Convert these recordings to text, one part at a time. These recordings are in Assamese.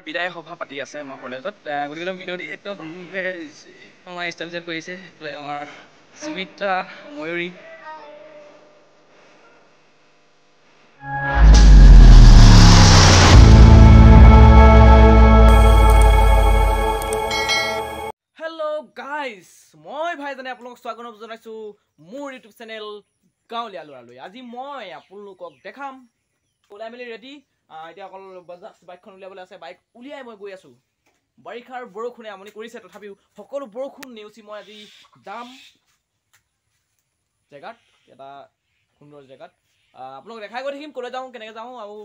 বিদায় সভা পাতি আছে আমাৰ কলেজত গতিকে ভিডিঅ'টি একদম আমাৰ ষ্টাইল কৰিছে আমাৰ সুমিত্ৰা ময়ূৰী হেল্ল' গাইজ মই ভাইজানে আপোনালোকক স্বাগতম জনাইছোঁ মোৰ ইউটিউব চেনেল গাঁৱলীয়া ল'ৰালৈ। আজি মই আপোনালোকক দেখাম ওলাই মেলি ৰেডি এতিয়া অকল বাইকখন উলিয়াবলৈ আছে। বাইক উলিয়াই মই গৈ আছোঁ। বাৰিষাৰ বৰষুণে আমনি কৰিছে, তথাপিও সকলো বৰষুণ নেওচি মই আজি যাম জেগাত, এটা সুন্দৰ জেগাত। আপোনালোক দেখাই গৈ থাকিম ক'লৈ যাওঁ, কেনেকৈ যাওঁ আৰু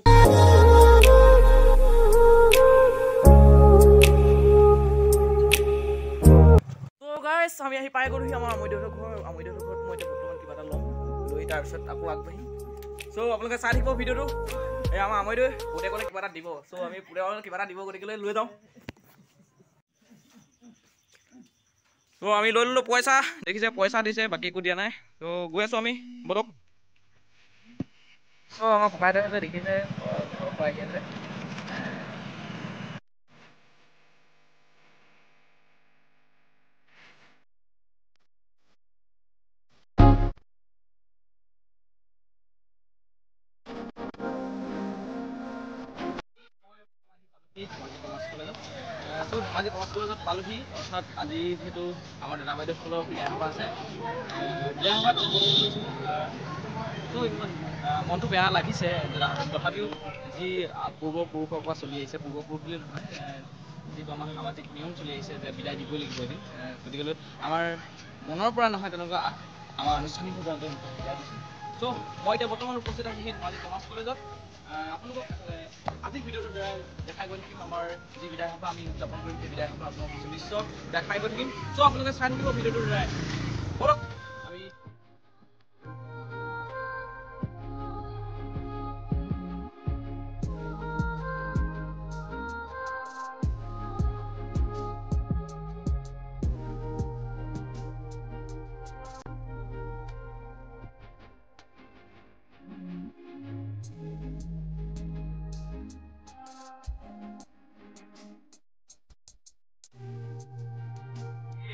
গাইজ আমি আহি পাই গ'লোহি আমাৰ আমৈদেউহঁতৰ ঘৰ। আমৈদেউহঁতৰ ঘৰত মই এতিয়া বৰ্তমান কিবা এটা ল'ম, লৈ তাৰপিছত আকৌ আগবাঢ়িম। চ' আপোনালোকে চাই থাকিব ভিডিঅ'টো। এই আমাৰ আমৈদেউ পুতেকলৈ কিবা এটা দিব, চ' আমি পুতেকলৈ কিবা এটা দিব গতিকে লৈ যাওঁ। ত' আমি লৈ ল'লোঁ পইচা, দেখিছে পইচা দিছে, বাকী একো দিয়া নাই। ত' গৈ আছোঁ আমি বলক। চ' আমাৰ ককাইদেউহঁতে দেখিছে ঘৰৰ পৰা আহি আছে। আজি কমাৰ্চ কলেজত পালোহি, অৰ্থাৎ আজি যিহেতু আমাৰ দাদা বাইদেউসকলৰ বিয়া সভা আছে। বিয়া সভাত ইমান মনটো বেয়া লাগিছে, তথাপিও যি পূৰ্বপুৰুষৰ পৰা চলি আহিছে, পূৰ্বপুৰুষ বুলি নহয়, যিটো আমাৰ সামাজিক নিয়ম চলি আহিছে যে বিদায় দিবই লাগিব এদিন, গতিকে আমাৰ মনৰ পৰা নহয় তেনেকুৱা আমাৰ আনুষ্ঠানিকভাৱে বিদায় দিছোঁ। চ' মই এতিয়া বৰ্তমান উপস্থিত আছোঁ আজি কমাৰ্চ কলেজত। আপোনালোকক আজিৰ ভিডিঅ'টোৰ দ্বাৰা দেখাই গৈ থাকিম আমাৰ যি বিদায় সভা আমি উদযাপন কৰিম, সেই বিদায় সভা আপোনালোকক নিশ্চয় দেখাই গৈ থাকিম। চ' আপোনালোকে চাই থাকিব ভিডিঅ'টোৰ দ্বাৰাই। বলক আমি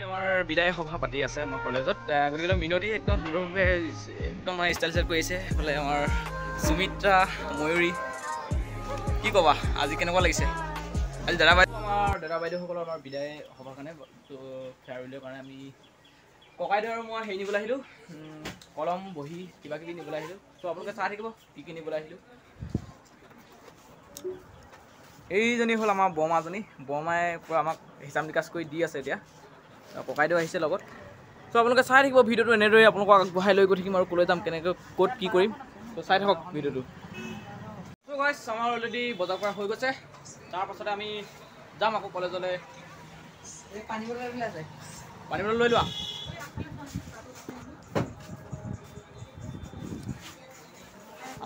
আমাৰ বিদায় সভা পাতি আছে আমাৰ কলেজত, গতিকে মিনতি একদম সুন্দৰভাৱে একদম আমাৰ ষ্টাইল কৰিছে। এইফালে আমাৰ সুমিত্ৰা ময়ূৰী, কি ক'বা আজি কেনেকুৱা লাগিছে? আজি আমাৰ দাদা বাইদেউসকলৰ আমাৰ বিদায় সভাৰ কাৰণে ফেয়াৰৱেলৰ কাৰণে আমি ককাইদেউ আৰু মই হেৰি নিবলৈ আহিলোঁ, কলম বহি কিবা কিবি নিবলৈ আহিলোঁ। চ' আপোনালোকে চাই থাকিব কি কি নিবলৈ আহিলোঁ। এইজনী হ'ল আমাৰ বৰমাজনী, বৰমাই পূৰা আমাক হিচাপ নিকাচ কৰি দি আছে এতিয়া। ককাইদেউ আহিছে লগত। চ' আপোনালোকে চাই থাকিব ভিডিঅ'টো, এনেদৰে আপোনালোকক আগবঢ়াই লৈ গৈ থাকিম আৰু ক'লৈ যাম, কেনেকৈ ক'ত কি কৰিম। ত' চাই থাকক ভিডিঅ'টো। চ' গাইছ আমাৰ অলৰেডি বজাৰ কৰা হৈ গৈছে, তাৰপাছতে আমি যাম আকৌ কলেজলৈ। পানী বটল আছে, পানী বটল লৈ লোৱা।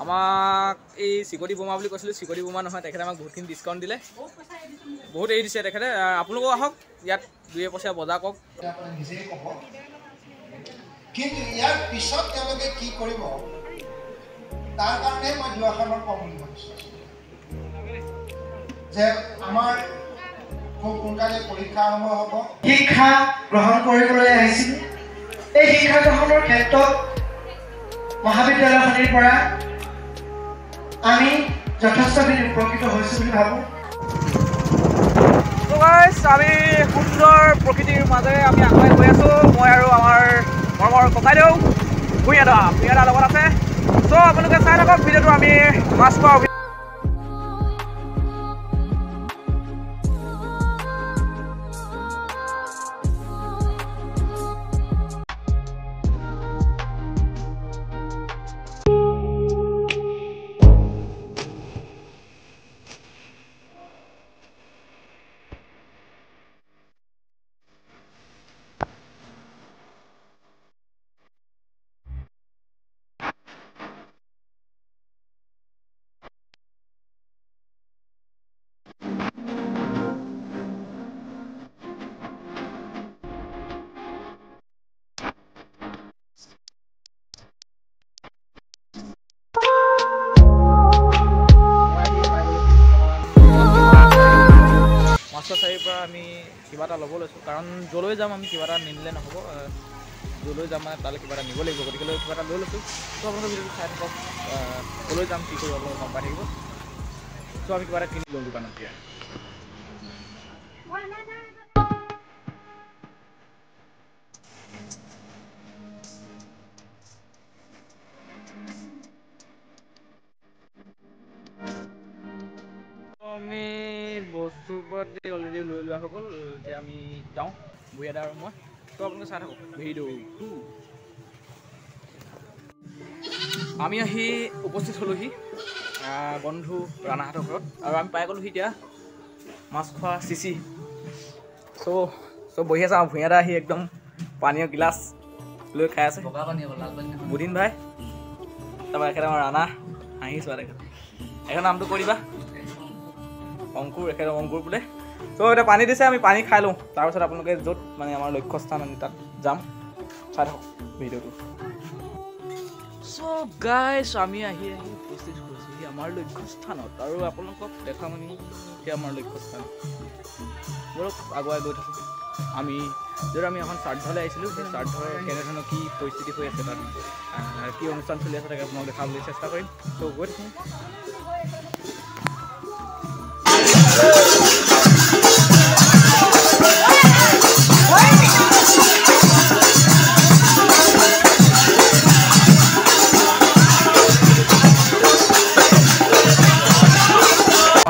আমাক এই চিকটি বোমা বুলি কৈছিলোঁ, চিকটি বোমা নহয়, তেখেতে আমাক বহুতখিনি ডিছকাউণ্ট দিলে, বহুত এৰি দিছে তেখেতে। আপোনালোকো আহক, ইয়াত দুই পইচা বজাৰ কৰক। নিজেই ক'ব, কিন্তু ইয়াৰ পিছত তেওঁলোকে কি কৰিব তাৰ কাৰণে মই দুআষাৰমান ক'ম বুলি ভাবিছোঁ যে আমাৰ খুব সোনকালে পৰীক্ষা আৰম্ভ হ'ব। শিক্ষা গ্ৰহণ কৰিবলৈ আহিছিলোঁ। এই শিক্ষা গ্ৰহণৰ ক্ষেত্ৰত মহাবিদ্যালয়খনিৰ পৰা আমি যথেষ্টখিনি উপকৃত হৈছোঁ বুলি ভাবোঁ। আমি সুন্দৰ প্ৰকৃতিৰ মাজেৰে আমি আগুৱাই গৈ আছোঁ। মই আৰু আমাৰ মৰমৰ ককাইদেউ ভূঞা লগত আছে। চ' আপোনালোকে চাই থাকক ভিডিঅ'টো। আমি মাছ খোৱা গাড়ীৰ পৰা আমি কিবা এটা ল'ব লৈছোঁ, কাৰণ য'লৈ যাম আমি কিবা এটা নিনিলে নহ'ব, য'লৈ যাম মানে তালৈ কিবা এটা নিব লাগিব, গতিকে কিবা এটা লৈ লৈছোঁ। ত' আপোনালোকে ভিডিঅ'টো চাই থাকক, ক'লৈ যাম কি কৰোঁ আপোনালোকে গম পাই থাকিব। ত' আমি কিবা এটা কিনি লওঁ দোকানত এতিয়া। আমি বস্তু পাতি অলৰেডি লৈ লোৱা হৈ গ'ল, এতিয়া আমি যাওঁ ভূঞা দা আৰু মই। ত' আপোনালোকে চাই থাকক ভিডিঅ'টো। আমি আহি উপস্থিত হ'লোহি বন্ধু ৰাণাহঁতৰ ঘৰত, আৰু আমি পাই গ'লোহি এতিয়া মাছ খোৱা চিচি। চ' বহি আছে আৰু ভূঞা দা আহি একদম পানীৰ গিলাচ লৈ খাই আছে, বুধিন ভাই। তাৰপৰা এখেত আমাৰ ৰাণা, হাঁহিছোঁ আৰু এখেতৰ নামটো কৈ দিবা। অংকুৰ, এখেত অংকুৰ বোলে। চ' এতিয়া পানী দিছে, আমি পানী খাই লওঁ, তাৰপিছত আপোনালোকে য'ত মানে আমাৰ লক্ষ্যস্থান আমি তাত যাম, চাই থাকক ভিডিঅ'টো। চ' গাইছ, আমি আহি উপস্থিত হৈছোঁহি আমাৰ লক্ষ্যস্থানত, আৰু আপোনালোকক দেখাম আমি এতিয়া আমাৰ লক্ষ্যস্থান। বৰক আগুৱাই গৈ থাকোঁ। আমি এখন শ্ৰাদ্ধলৈ আহিছিলোঁ, সেই শ্ৰাদ্ধৰ কেনেধৰণৰ কি পৰিস্থিতি হৈ আছে, তাত কি অনুষ্ঠান চলি আছে তাকে আপোনাক দেখাবলৈ চেষ্টা কৰিম। ত' গৈ থাকোঁ।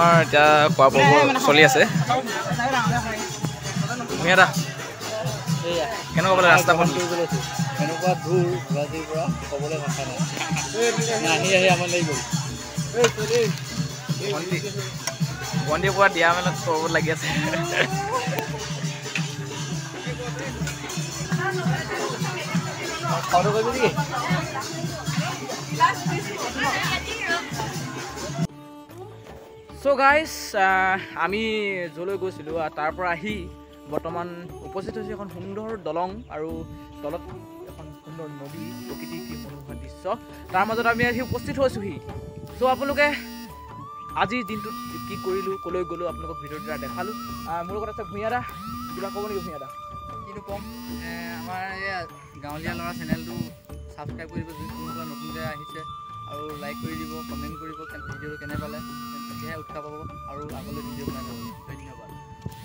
আমাৰ এতিয়া খোৱা বোৱা চলি আছে। ভূঞা দা, কেনেকুৱা বোলে ৰাস্তা বন্ধ? এনেকুৱা দূৰ গুৱাহাটীৰ পৰা ক'বলৈ ভাষা নাই, আহি আমাৰ লাগি গ'ল। ভণ্টিৰ পৰা দিয়া মেলত কৰিব লাগি আছে। খাওঁতে কৰিবি নেকি? চ' গাইছ, আমি য'লৈ গৈছিলোঁ তাৰ পৰা আহি বৰ্তমান উপস্থিত হৈছে এখন সুন্দৰ দলং, আৰু তলত এখন সুন্দৰ নদী, প্ৰকৃতিৰ কি মনোমোহা দৃশ্য, তাৰ মাজত আমি আহি উপস্থিত হৈছোঁহি। চ' আপোনালোকে আজিৰ দিনটোত কি কৰিলোঁ, ক'লৈ গ'লোঁ, আপোনালোকক ভিডিঅ'টো দেখালোঁ। মোৰ লগত আছে ভূঞা দা, কিবা ক'ব নেকি ভূঞা দা? কিনো ক'ম, আমাৰ এই গাঁৱলীয়া ল'ৰা চেনেলটো ছাবস্ক্ৰাইব কৰি দিব, যোনসকলে নতুনকৈ আহিছে, আৰু লাইক কৰি দিব, কমেণ্ট কৰিব ভিডিঅ'টো কেনে পালে, তেতিয়াহে উৎসাহ পাব আৰু আগলৈ ভিডিঅ' বনাই যাব। ধন্যবাদ,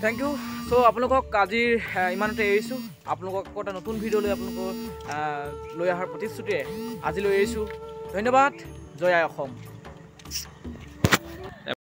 থেংক ইউ। চ' আপোনালোকক আজিৰ ইমানতে এৰিছোঁ। আপোনালোকক আকৌ এটা নতুন ভিডিঅ' লৈ আপোনালোকক লৈ অহাৰ প্ৰতিশ্ৰুতিৰে আজিলৈ এৰিছোঁ। ধন্যবাদ। জয় আই অসম।